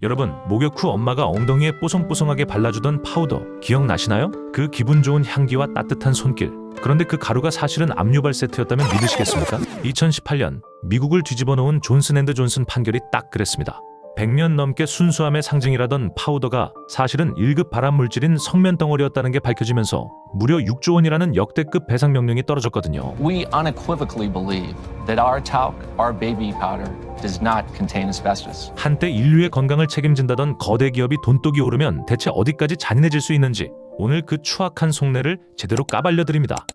여러분, 목욕 후 엄마가 엉덩이에 뽀송뽀송하게 발라주던 파우더 기억나시나요? 그 기분 좋은 향기와 따뜻한 손길. 그런데 그 가루가 사실은 압류발 세트였다면 믿으시겠습니까? 2018년 미국을 뒤집어 놓은 존슨앤드존슨 판결이 딱 그랬습니다. 100년 넘게 순수함의 상징이라던 파우더가 사실은 1급 발암물질인 성면 덩어리였다는 게 밝혀지면서 무려 6조 원이라는 역대급 배상 명령이 떨어졌거든요. We unequivocally believe that our talc, our baby powder, does not contain asbestos. 한때 인류의 건강을 책임진다던 거대 기업이 돈독이 오르면 대체 어디까지 잔인해질 수 있는지 오늘 그 추악한 속내를 제대로 까발려드립니다.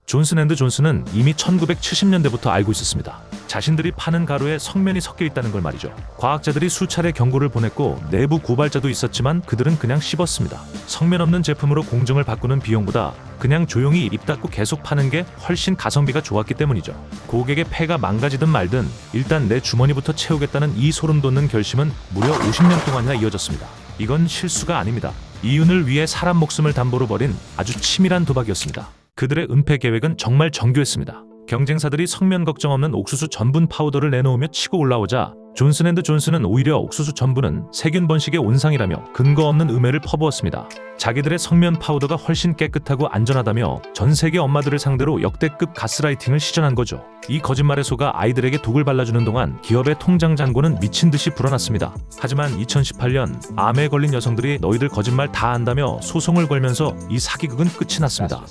존슨앤드존슨은 이미 1970년대부터 알고 있었습니다. 자신들이 파는 가루에 성면이 섞여 있다는 걸 말이죠. 과학자들이 수차례 경고를 보냈고 내부 고발자도 있었지만 그들은 그냥 씹었습니다. 성면 없는 제품으로 공정을 바꾸는 비용보다 그냥 조용히 입 닫고 계속 파는 게 훨씬 가성비가 좋았기 때문이죠. 고객의 폐가 망가지든 말든 일단 내 주머니부터 채우겠다는 이 소름 돋는 결심은 무려 50년 동안이나 이어졌습니다. 이건 실수가 아닙니다. 이윤을 위해 사람 목숨을 담보로 벌인 아주 치밀한 도박이었습니다. 그들의 은폐 계획은 정말 정교했습니다. 경쟁사들이 성면 걱정 없는 옥수수 전분 파우더를 내놓으며 치고 올라오자 존슨앤드존슨은 오히려 옥수수 전분은 세균 번식의 온상이라며 근거 없는 음해를 퍼부었습니다. 자기들의 성면 파우더가 훨씬 깨끗하고 안전하다며 전 세계 엄마들을 상대로 역대급 가스라이팅을 시전한 거죠. 이 거짓말에 속아 아이들에게 독을 발라주는 동안 기업의 통장 잔고는 미친 듯이 불어났습니다. 하지만 2018년 암에 걸린 여성들이 너희들 거짓말 다 안다며 소송을 걸면서 이 사기극은 끝이 났습니다.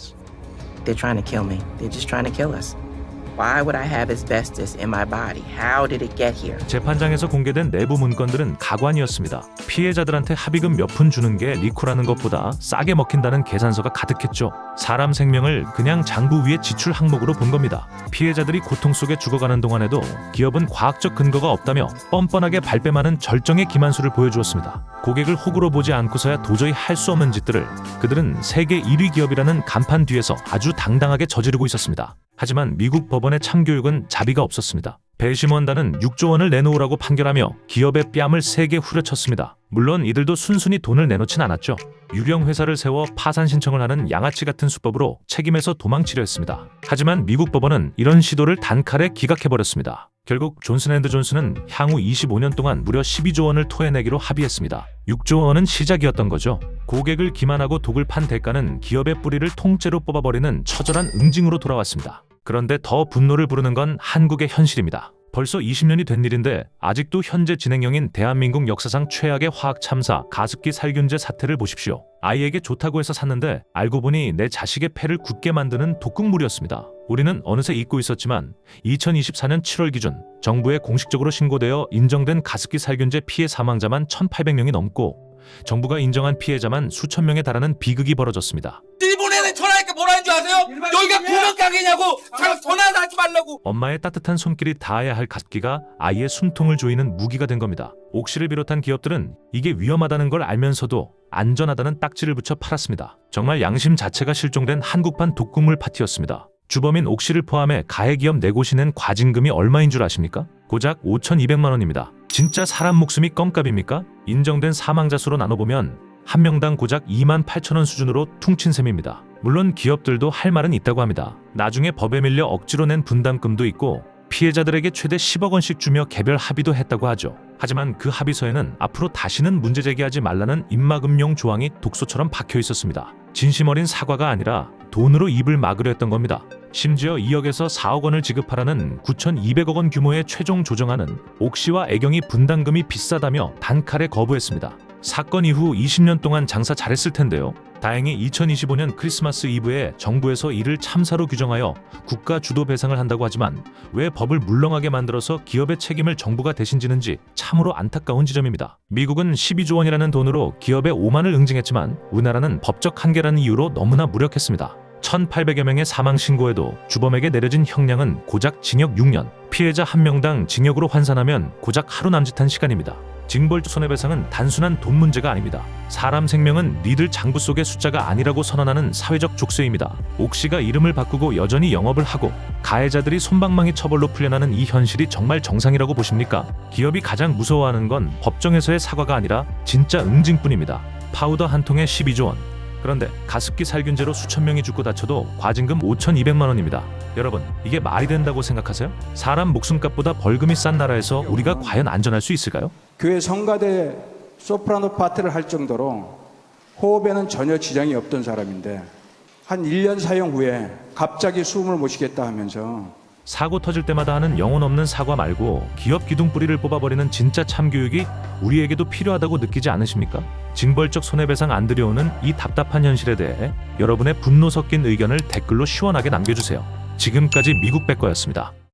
They're trying to kill me. They're just trying to kill us. Why would I have asbestos in my body? How did it get here? 재판장에서 공개된 내부 문건들은 가관이었습니다. 피해자들한테 합의금 몇 푼 주는 게 리코라는 것보다 싸게 먹힌다는 계산서가 가득했죠. 사람 생명을 그냥 장부 위의 지출 항목으로 본 겁니다. 피해자들이 고통 속에 죽어가는 동안에도 기업은 과학적 근거가 없다며 뻔뻔하게 발뺌하는 절정의 기만수를 보여주었습니다. 고객을 호구로 보지 않고서야 도저히 할 수 없는 짓들을 그들은 세계 1위 기업이라는 간판 뒤에서 아주 당당하게 저지르고 있었습니다. 하지만 미국 법원의 참교육은 자비가 없었습니다. 배심원단은 6조 원을 내놓으라고 판결하며 기업의 뺨을 세게 후려쳤습니다. 물론 이들도 순순히 돈을 내놓진 않았죠. 유령 회사를 세워 파산 신청을 하는 양아치 같은 수법으로 책임에서 도망치려 했습니다. 하지만 미국 법원은 이런 시도를 단칼에 기각해버렸습니다. 결국 존슨앤드존슨은 향후 25년 동안 무려 12조 원을 토해내기로 합의했습니다. 6조 원은 시작이었던 거죠. 고객을 기만하고 독을 판 대가는 기업의 뿌리를 통째로 뽑아버리는 처절한 응징으로 돌아왔습니다. 그런데 더 분노를 부르는 건 한국의 현실입니다. 벌써 20년이 된 일인데 아직도 현재 진행형인 대한민국 역사상 최악의 화학 참사 가습기 살균제 사태를 보십시오. 아이에게 좋다고 해서 샀는데 알고 보니 내 자식의 폐를 굳게 만드는 독극물이었습니다. 우리는 어느새 잊고 있었지만 2024년 7월 기준 정부에 공식적으로 신고되어 인정된 가습기 살균제 피해 사망자만 1,800명이 넘고 정부가 인정한 피해자만 수천 명에 달하는 비극이 벌어졌습니다. 일본에 전화하니까 뭐라는 줄 아세요? 여기가 구멍 가게냐고! 전화도 하지 말라고! 엄마의 따뜻한 손길이 닿아야 할 가습기가 아이의 숨통을 조이는 무기가 된 겁니다. 옥시를 비롯한 기업들은 이게 위험하다는 걸 알면서도 안전하다는 딱지를 붙여 팔았습니다. 정말 양심 자체가 실종된 한국판 독극물 파티였습니다. 주범인 옥시를 포함해 가해기업 4곳이 낸 과징금이 얼마인 줄 아십니까? 고작 5,200만 원입니다. 진짜 사람 목숨이 껌값입니까? 인정된 사망자 수로 나눠보면 한 명당 고작 28,000원 수준으로 퉁친 셈입니다. 물론 기업들도 할 말은 있다고 합니다. 나중에 법에 밀려 억지로 낸 분담금도 있고 피해자들에게 최대 10억 원씩 주며 개별 합의도 했다고 하죠. 하지만 그 합의서에는 앞으로 다시는 문제 제기하지 말라는 입막음용 조항이 독소처럼 박혀 있었습니다. 진심 어린 사과가 아니라 돈으로 입을 막으려 했던 겁니다. 심지어 2억에서 4억 원을 지급하라는 9,200억 원 규모의 최종 조정안은 옥시와 애경이 분담금이 비싸다며 단칼에 거부했습니다. 사건 이후 20년 동안 장사 잘했을 텐데요. 다행히 2025년 크리스마스 이브에 정부에서 이를 참사로 규정하여 국가 주도 배상을 한다고 하지만 왜 법을 물렁하게 만들어서 기업의 책임을 정부가 대신 지는지 참으로 안타까운 지점입니다. 미국은 12조 원이라는 돈으로 기업의 오만을 응징했지만 우리나라는 법적 한계라는 이유로 너무나 무력했습니다. 1,800여 명의 사망 신고에도 주범에게 내려진 형량은 고작 징역 6년, 피해자 한 명당 징역으로 환산하면 고작 하루 남짓한 시간입니다. 징벌적 손해배상은 단순한 돈 문제가 아닙니다. 사람 생명은 니들 장부 속의 숫자가 아니라고 선언하는 사회적 족쇄입니다. 옥시가 이름을 바꾸고 여전히 영업을 하고 가해자들이 솜방망이 처벌로 풀려나는 이 현실이 정말 정상이라고 보십니까? 기업이 가장 무서워하는 건 법정에서의 사과가 아니라 진짜 응징뿐입니다. 파우더 한 통에 12조 원. 그런데 가습기 살균제로 수천 명이 죽고 다쳐도 과징금 5,200만 원입니다. 여러분, 이게 말이 된다고 생각하세요? 사람 목숨값보다 벌금이 싼 나라에서 우리가 과연 안전할 수 있을까요? 교회 성가대 소프라노 파트를 할 정도로 호흡에는 전혀 지장이 없던 사람인데 한 1년 사용 후에 갑자기 숨을 못 쉬겠다 하면서 사고 터질 때마다 하는 영혼 없는 사과 말고 기업 기둥뿌리를 뽑아버리는 진짜 참교육이 우리에게도 필요하다고 느끼지 않으십니까? 징벌적 손해배상 안 들여오는 이 답답한 현실에 대해 여러분의 분노 섞인 의견을 댓글로 시원하게 남겨주세요. 지금까지 미국 백과였습니다.